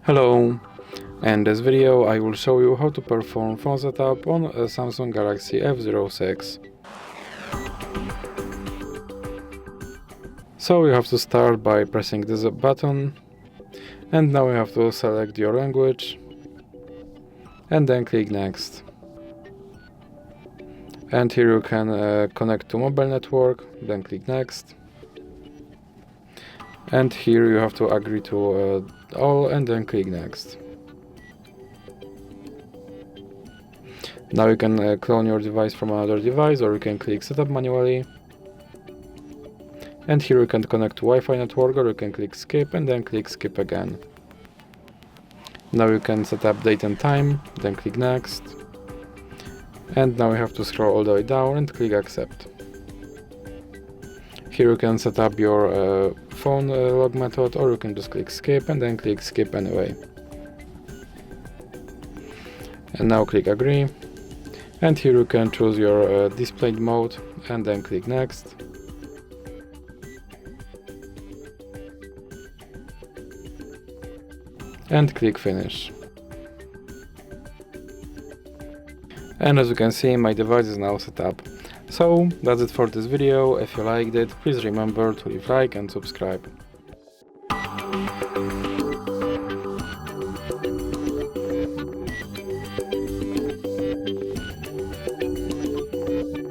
Hello, in this video I will show you how to perform phone setup on a Samsung Galaxy F06. So you have to start by pressing this button, and now you have to select your language and then click next. And here you can connect to mobile network, then click next. And here you have to agree to all and then click next. Now you can clone your device from another device, or you can click setup manually. And here you can connect to Wi-Fi network, or you can click skip and then click skip again. Now you can set up date and time, then click next. And now you have to scroll all the way down and click accept. Here you can set up your phone log method, or you can just click skip and then click skip anyway. And now click agree. And here you can choose your display mode and then click next. And click finish. And as you can see, my device is now set up. So that's it for this video. If you liked it, please remember to leave like and subscribe.